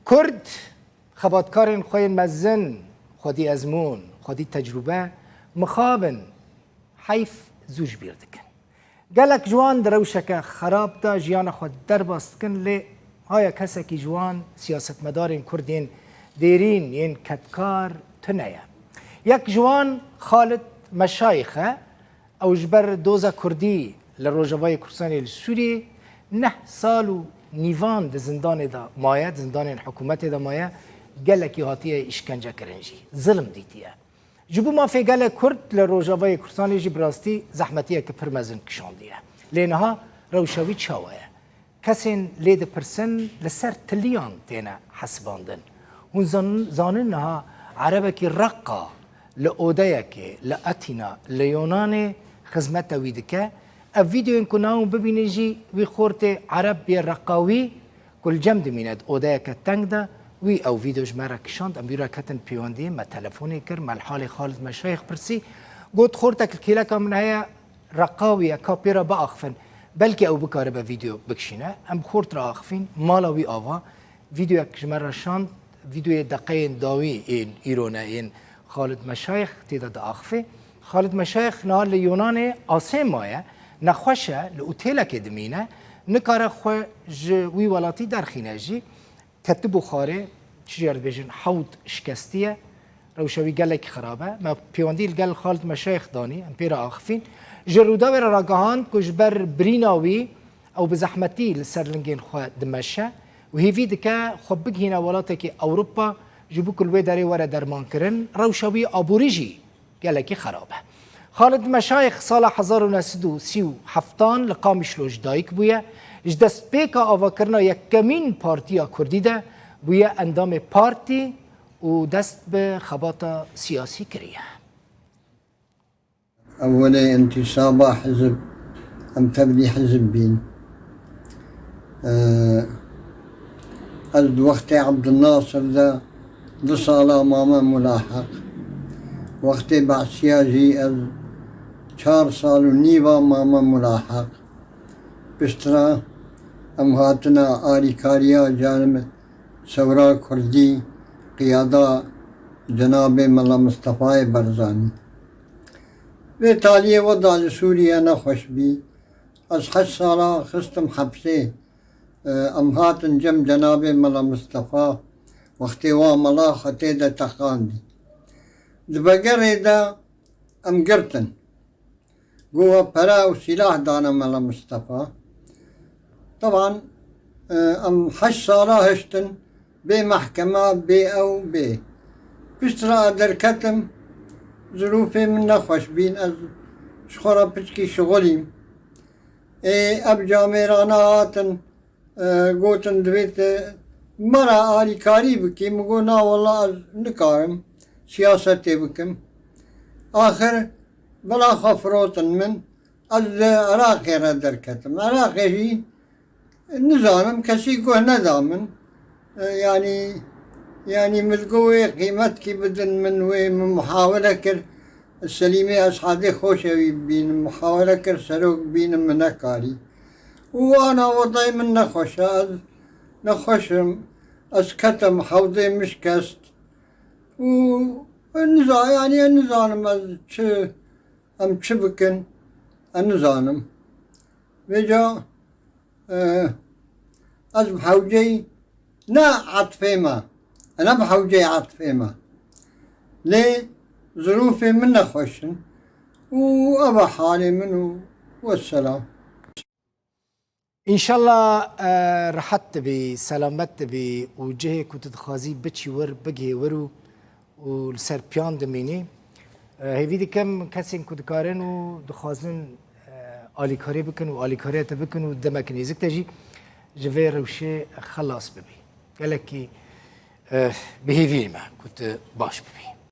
کرد خباتکارن خوی مزن خودی ازمون خودی تجربه مخابن حیف زوج بیردکن گلک جوان دروشک خراب دا جیان خود در باست کن لی های کسی که جوان سیاست مدارین کردین دیرین ین کتکار تنیا یک جوان خالد مشایخه او جبر دوزا کردی لروجوای کردستان سوری 9 سال و نیوان د زندان دا مایه زندان حکومت دا مایه گلکی هاتیه اشکنجه کرنجی ظلم دیتیه جبو ما في قال كرد لروجافاي كردستان يجي براستي زحمتيه كبرمزن كشانديه لانها روشاوي تشاويه كسين ليد برسن لسر تليان تينا حسباندن هون زاننها عربكي رقا لأوديكي لأتينا ليوناني خزمتا ويدكا الفيديو إنكو ناوم ببينيجي ويخورتي عرب بيرقاوي كل جمد ميند أوديكا تنگدا وی او ویدیو جمعه کشاند ام بیرا کتن پیوندی ما تلفونی کر مال حال خالد مشایخ برسی گفت خورتک الکیلا کام نهایا رقاوی کاپیرا با اخفن بلکه او بکاره به ویدیو بکشینه ام خورت را اخفین مالاوی آوا ویدیو جمعه شاند ویدیو دقیق داوی این ایرانه این خالد مشایخ تیدا دا اخفه خالد مشایخ نهال یونان آسه مایه نخوشه لوتیلا که دمینه نکاره خو وی ولاتی در خینجی كتبوا خاري تشجر بيجن حوض شكستيه روشوي قال لك خرابه ما بيوانديل قال خالد مشايخ داني امبيرا اخفين جرودا ورا راجهان كجبر بريناوي او بزحمتي لسرلنجين خو دمشق وهي فيدكا خبق هنا ولاتك اوروبا جيبوا كل ويداري ورا درمان كرن روشوي ابوريجي قال لك خرابه خالد مشايخ صالح 1937 لقامش لوج دايك بويا جدست بيكا آواکرنا یک کمین پارتیا کردی ده بویا اندام پارتی و دست به خباتا سیاسی کریه أولا انتصابة حزب أم تبني حزب بين قد وقت عبد الناصر ذا دصالة ماما ملاحق وقت بعسياجي 4 سال ونيفا ماما ملاحق بشترا ام هاتنا آری کاریا جانب سورا کردی قیادة جناب ملا مصطفى برزاني و تالیه وضع لسوريا نخوش بي از 8 سالا خستم حبسه ام هاتن جم جناب ملا مصطفى وقتی وا ملا خطه دا تقاندي دبگر دا ام گرتن گوه پرا و سلاح دانا ملا مصطفى طبعا ام 8 سالا هشتن بي محكمة بي او بي بشترا دركتم ظروفي من نخوش بين از شخورا بچكي شغليم اب جاميرانا هاتن قوتن دويت مرا آلي كاري بكي مقو نا والله از نكارم سياستي بكم آخر بلا خفروتن من از عراقي را دركتم عراقي هي نظامم کسی کو ندامن يعني ملقوي قيمتك بدن من وي محاولة كر السليمة أصحابي خوشوي بين محاولة كر سروق بين منكاري وأنا وضعي من نخوشم أسكتم حوضي مش كست والنظام يعني النظام أم شبكن النظام بيجا از بحوجي نا عطفي ما أنا بحوجي عطفي ما ليه ظروفي من خوشن وأبا حالي منه والسلام إن شاء الله رحت بسلامت بوجهك وتتخازي بتشي ور بجي ورو والسر بيان دميني هي فيدي كم كسين كودكارن ودخازن آلیکاری بکن و آلیکاری تا بکن و دمک نیزک تجی جوی روشه خلاص ببی گلکی بهیوی ما کت باش ببی